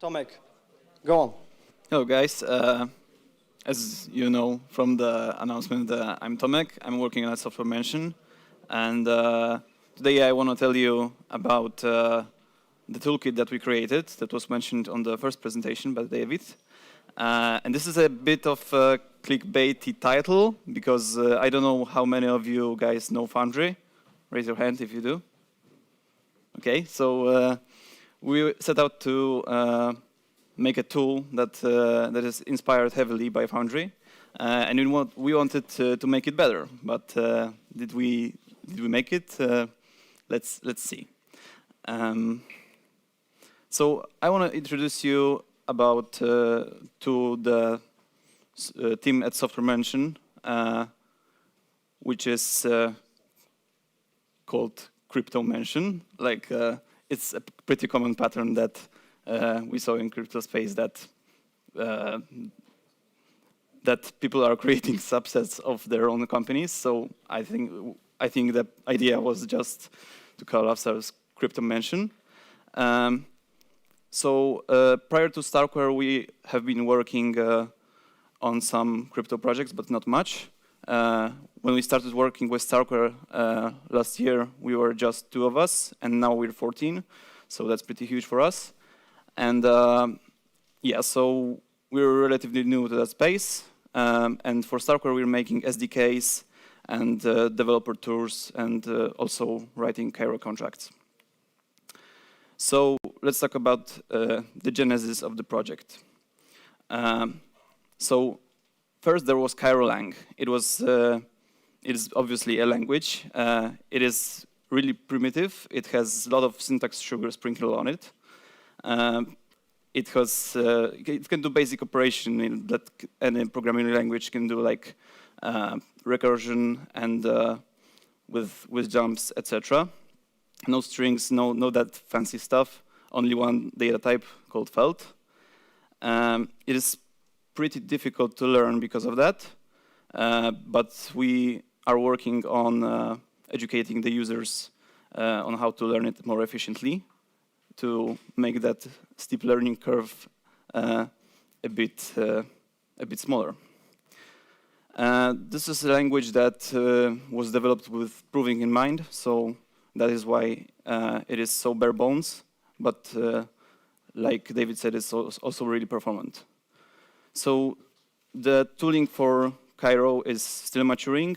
Tomek, go on. Hello guys, as you know from the announcement, I'm Tomek. I'm working at Software Mention, and today I want to tell you about the toolkit that we created that was mentioned on the first presentation by David. And this is a bit of a clickbaity title because I don't know how many of you guys know Foundry. Raise your hand if you do. Okay, so we set out to make a tool that that is inspired heavily by Foundry, and we wanted to make it better. But did we make it? Let's see. So I want to introduce you about to the team at Software Mention, which is called Crypto Mention. Like it's a pretty common pattern that we saw in crypto space that that people are creating subsets of their own companies. So I think the idea was just to call ourselves Crypto Mention. So prior to Starkware, we have been working on some crypto projects, but not much. When we started working with Starkware last year, we were just 2 of us, and now we're 14. So that's pretty huge for us. And yeah, so we're relatively new to that space. And for Starkware, we're making SDKs and developer tools and also writing Cairo contracts. So let's talk about the genesis of the project. So first there was Cairo-lang. It is obviously a language. It is really primitive. It has a lot of syntax sugar sprinkled on it. It can do basic operation that any programming language can do, like recursion and with jumps, etc. No strings, no that fancy stuff. Only one data type called felt. It is pretty difficult to learn because of that, but we are working on educating the users on how to learn it more efficiently to make that steep learning curve a bit smaller. This is a language that was developed with proving in mind, so that is why it is so bare bones, but like David said, it's also really performant. So the tooling for Cairo is still maturing,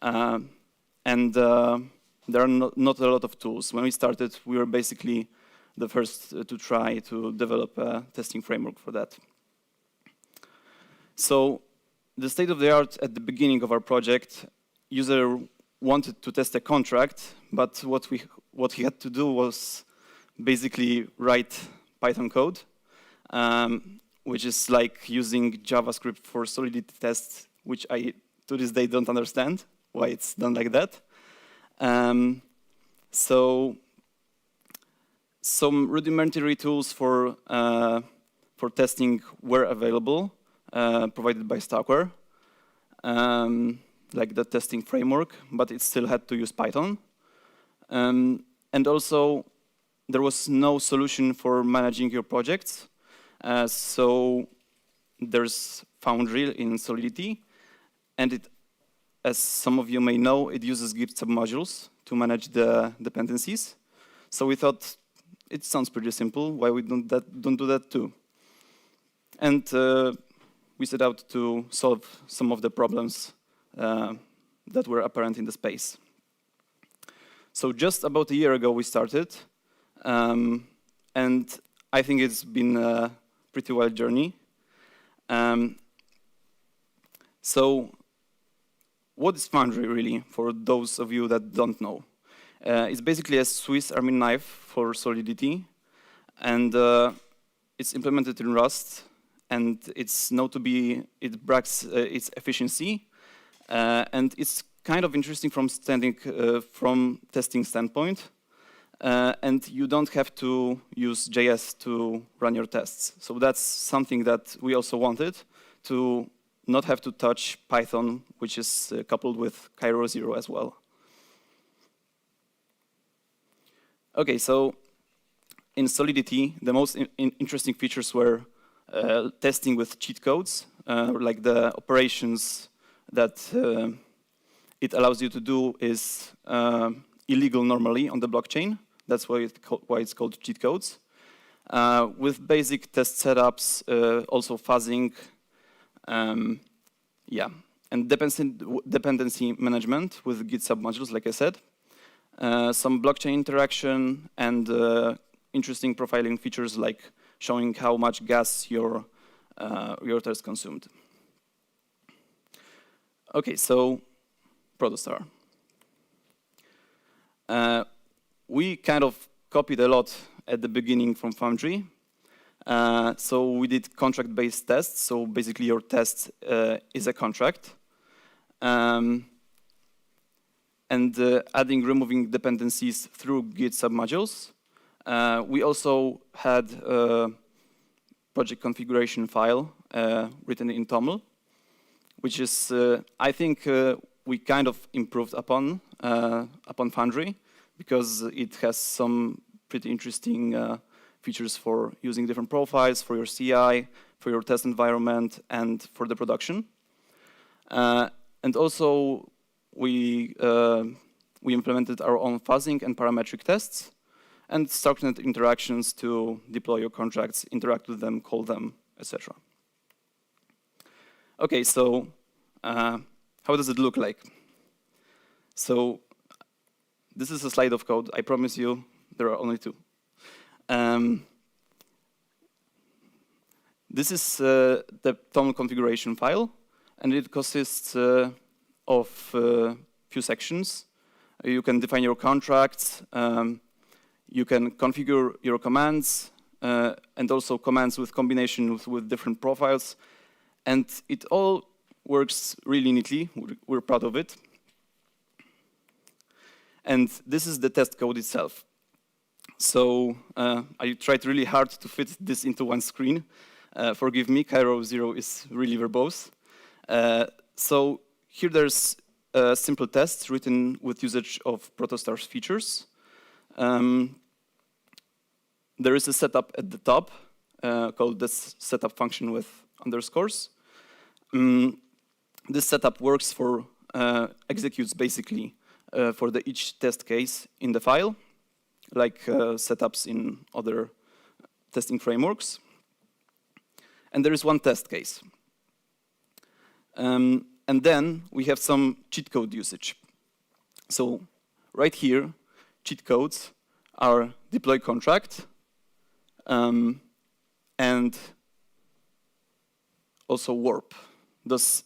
and there are not a lot of tools. When we started, we were basically the first to try to develop a testing framework for that. So the state of the art at the beginning of our project, user wanted to test a contract, but what he had to do was basically write Python code, which is like using JavaScript for solidity tests, which I, to this day, don't understand why it's done like that. So some rudimentary tools for testing were available, provided by Starkware, like the testing framework, but it still had to use Python. And also, there was no solution for managing your projects. So there's Foundry in Solidity, and it, as some of you may know, it uses Git submodules to manage the dependencies. So we thought it sounds pretty simple. Why we don't do that too? And we set out to solve some of the problems that were apparent in the space. So just about a year ago we started, and I think it's been a pretty wild journey. So what is Foundry really, for those of you that don't know? It's basically a Swiss Army knife for Solidity, and it's implemented in Rust, and it's known to be, it brags its efficiency, and it's kind of interesting from testing standpoint, and you don't have to use JS to run your tests. So that's something that we also wanted, to not have to touch Python, which is coupled with Cairo 0 as well. Okay, so in Solidity, the most interesting features were testing with cheat codes, like the operations that it allows you to do is illegal normally on the blockchain. That's why it's called cheat codes. With basic test setups, also fuzzing, yeah, and dependency management with Git submodules, like I said. Some blockchain interaction and interesting profiling features like showing how much gas your test consumed. Okay, so protostar. We kind of copied a lot at the beginning from Foundry. So we did contract-based tests. So basically your test is a contract. And adding, removing dependencies through Git submodules. We also had a project configuration file written in TOML, which is, I think, we kind of improved upon Foundry, because it has some pretty interesting features for using different profiles, for your CI, for your test environment, and for the production. And also, we implemented our own fuzzing and parametric tests, and structured interactions to deploy your contracts, interact with them, call them, etc. Okay, so how does it look like? So this is a slide of code. I promise you, there are only two. This is the TOML configuration file, and it consists of a few sections. You can define your contracts, you can configure your commands, and also commands with combinations with different profiles. And it all works really neatly. We're proud of it. And this is the test code itself. So I tried really hard to fit this into one screen. Forgive me, Cairo 0 is really verbose. So here there's simple tests written with usage of protostar's features. There is a setup at the top called this setup function with underscores. This setup works for, executes basically for each test case in the file, like setups in other testing frameworks. And there is one test case. And then we have some cheat code usage. So right here, cheat codes are deploy contract and also warp. Those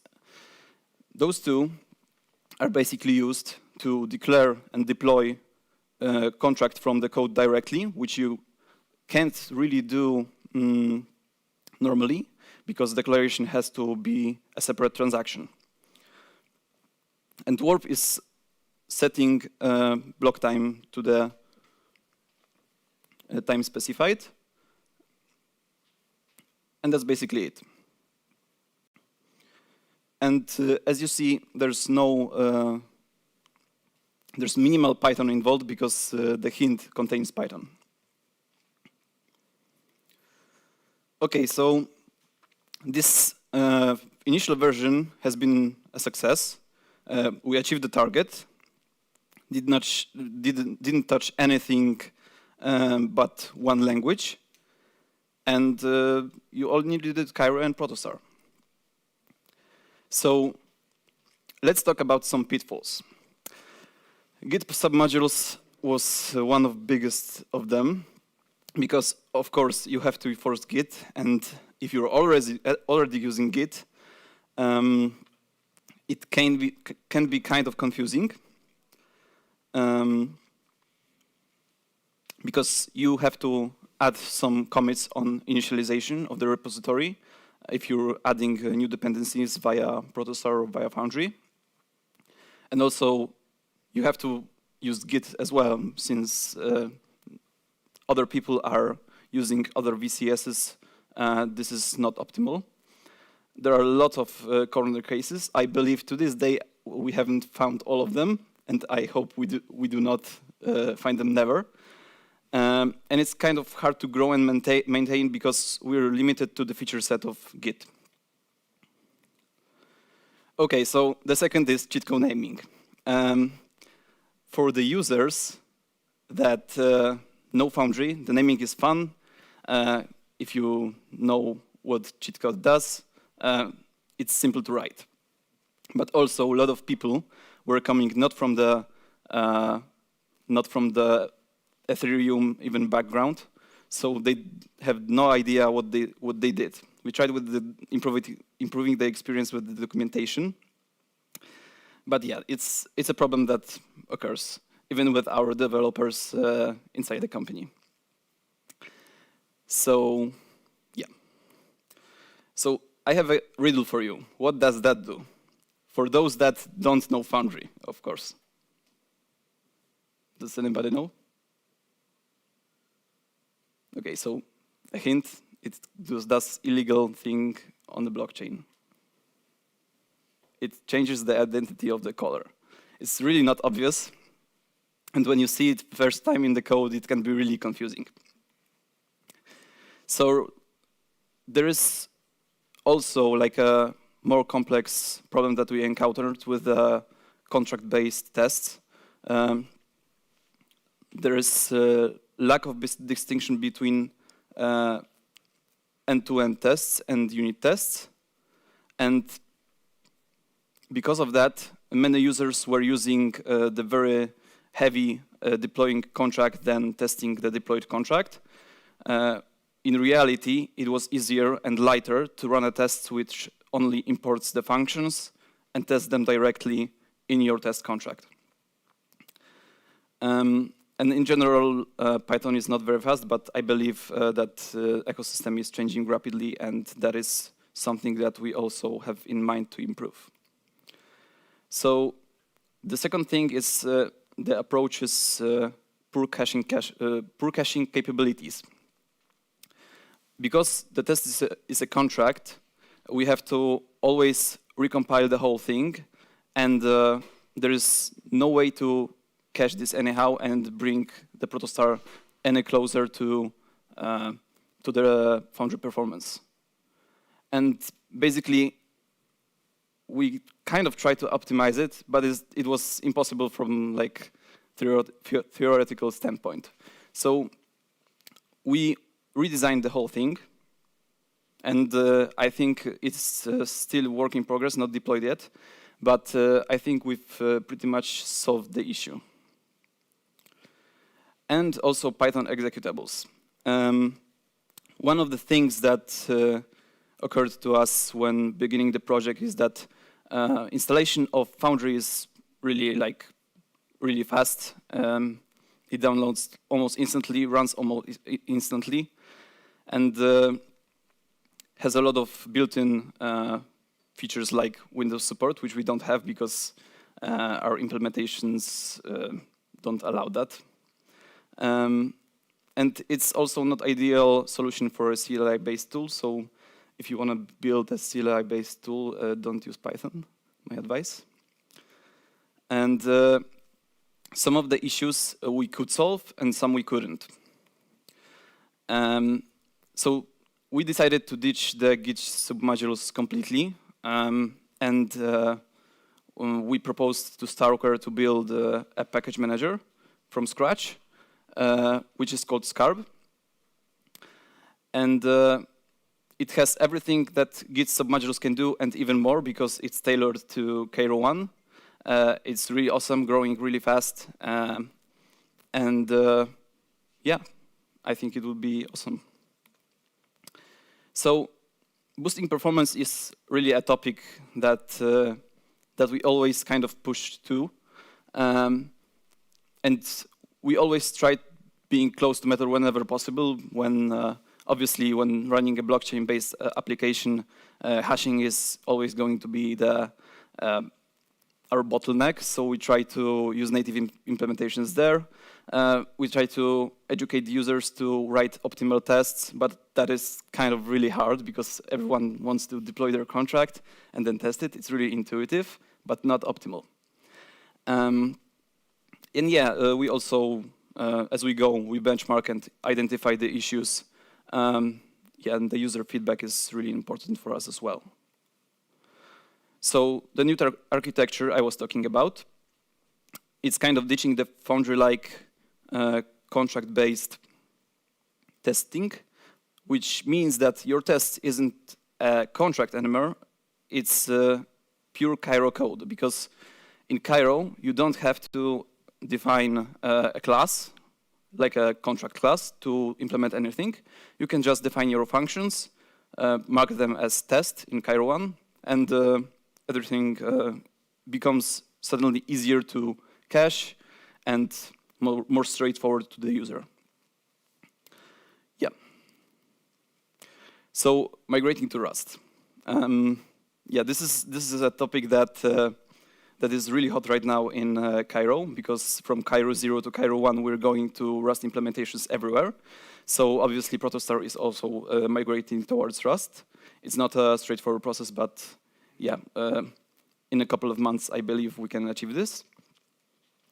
two are basically used to declare and deploy a contract from the code directly, which you can't really do normally, because declaration has to be a separate transaction. And warp is setting block time to the time specified. And that's basically it. And as you see, there's minimal Python involved because the hint contains Python. Okay, so this initial version has been a success. We achieved the target. Didn't touch anything but one language. And you all needed Cairo and protostar. So let's talk about some pitfalls. Git submodules was one of the biggest of them, because of course you have to force Git, and if you're already using Git, it can be kind of confusing, because you have to add some commits on initialization of the repository if you're adding new dependencies via protostar or via Foundry. And also, you have to use Git as well, since other people are using other VCSs. This is not optimal. There are a lot of corner cases. I believe to this day we haven't found all of them, and I hope we do not find them never. And it's kind of hard to grow and maintain because we're limited to the feature set of Git. Okay, so the second is cheat code naming. For the users that know Foundry, the naming is fun. If you know what cheat code does, it's simple to write. But also, a lot of people were coming not from the Ethereum even background, so they have no idea what they did. We tried with improving the experience with the documentation, but yeah, it's a problem that occurs even with our developers inside the company. So yeah, so I have a riddle for you. What does that do? For those that don't know Foundry, of course. Does anybody know? Okay, so a hint, it does illegal thing on the blockchain. It changes the identity of the caller. It's really not obvious, and when you see it first time in the code, it can be really confusing. So there is also like a more complex problem that we encountered with the contract-based tests. There is a lack of distinction between end-to-end tests and unit tests. And because of that, many users were using the very heavy deploying contract than testing the deployed contract. In reality, it was easier and lighter to run a test which only imports the functions and test them directly in your test contract. And in general, Python is not very fast, but I believe that ecosystem is changing rapidly, and that is something that we also have in mind to improve. So the second thing is the approach is poor caching capabilities. Because the test is a contract, we have to always recompile the whole thing, and there is no way to cache this anyhow and bring the protostar any closer to the Foundry performance. And basically, we kind of tried to optimize it, but it was impossible from like theoretical standpoint. So we redesigned the whole thing, and I think it's still work in progress, not deployed yet, but I think we've pretty much solved the issue. And also Python executables. One of the things that occurred to us when beginning the project is that installation of Foundry is really fast. It downloads almost instantly, runs almost instantly, and has a lot of built-in features like Windows support, which we don't have because our implementations don't allow that. And it's also not ideal solution for a CLI-based tool. So if you want to build a CLI-based tool, don't use Python, my advice. And some of the issues we could solve and some we couldn't. So we decided to ditch the Git submodules completely. And we proposed to Starker to build a package manager from scratch, which is called Scarb. And it has everything that Git submodules can do and even more because it's tailored to Cairo 1. It's really awesome, growing really fast. And yeah, I think it would be awesome. So boosting performance is really a topic that that we always kind of push to. And we always try being close to Matter whenever possible. When obviously, when running a blockchain-based application, hashing is always going to be our bottleneck. So we try to use native implementations there. We try to educate users to write optimal tests, but that is kind of really hard because everyone wants to deploy their contract and then test it. It's really intuitive, but not optimal. And yeah, we also as we go, we benchmark and identify the issues. Yeah, and the user feedback is really important for us as well. So the new architecture I was talking about, it's kind of ditching the Foundry-like contract-based testing, which means that your test isn't a contract anymore, it's pure Cairo code, because in Cairo, you don't have to define a class, like a contract class, to implement anything. You can just define your functions, mark them as test in Cairo 1, and everything becomes suddenly easier to cache and more straightforward to the user. Yeah. So migrating to Rust. Yeah, this is a topic that that is really hot right now in Cairo, because from Cairo 0 to Cairo 1, we're going to Rust implementations everywhere. So obviously, protostar is also migrating towards Rust. It's not a straightforward process, but yeah, in a couple of months, I believe we can achieve this.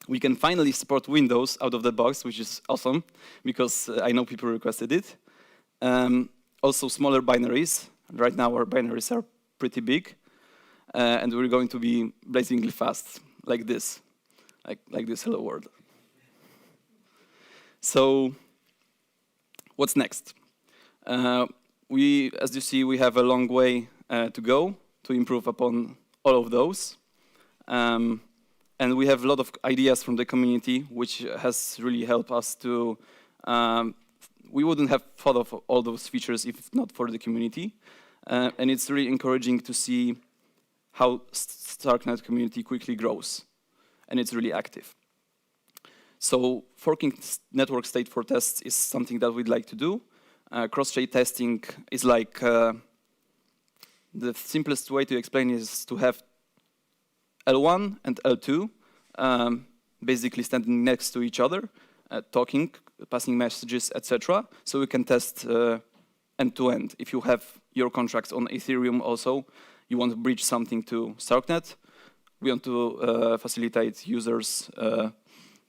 We can finally support Windows out of the box, which is awesome, because I know people requested it. Also, smaller binaries. Right now, our binaries are pretty big. And we're going to be blazingly fast, like this, like this hello world. So, what's next? As you see, we have a long way to go to improve upon all of those. And we have a lot of ideas from the community, which has really helped us to, we wouldn't have thought of all those features if not for the community. And it's really encouraging to see how StarkNet community quickly grows, and it's really active. So forking network state for tests is something that we'd like to do. Cross-chain testing is like, the simplest way to explain is to have L1 and L2 basically standing next to each other, talking, passing messages, etc. So we can test end-to-end. If you have your contracts on Ethereum also, you want to bridge something to StarkNet, we want to facilitate users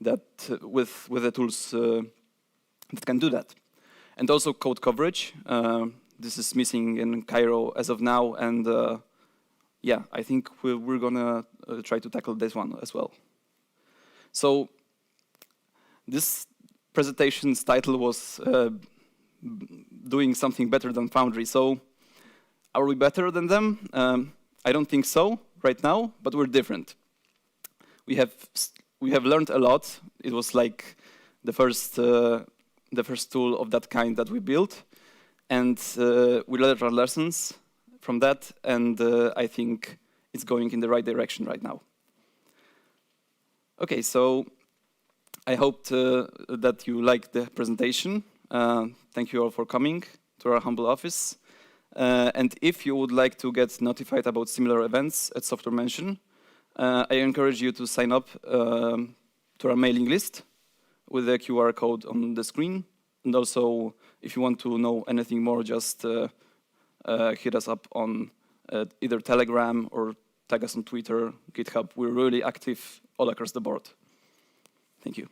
that with the tools that can do that. And also code coverage. This is missing in Cairo as of now, and yeah, I think we're gonna try to tackle this one as well. So this presentation's title was doing something better than Foundry. So are we better than them? I don't think so right now, but we're different. We have learned a lot. It was like the first tool of that kind that we built, and we learned our lessons from that, and I think it's going in the right direction right now. Okay, so I hope that you liked the presentation. Thank you all for coming to our humble office. And if you would like to get notified about similar events at Software Mention, I encourage you to sign up to our mailing list with the QR code on the screen. And also, if you want to know anything more, just hit us up on either Telegram or tag us on Twitter, GitHub. We're really active all across the board. Thank you.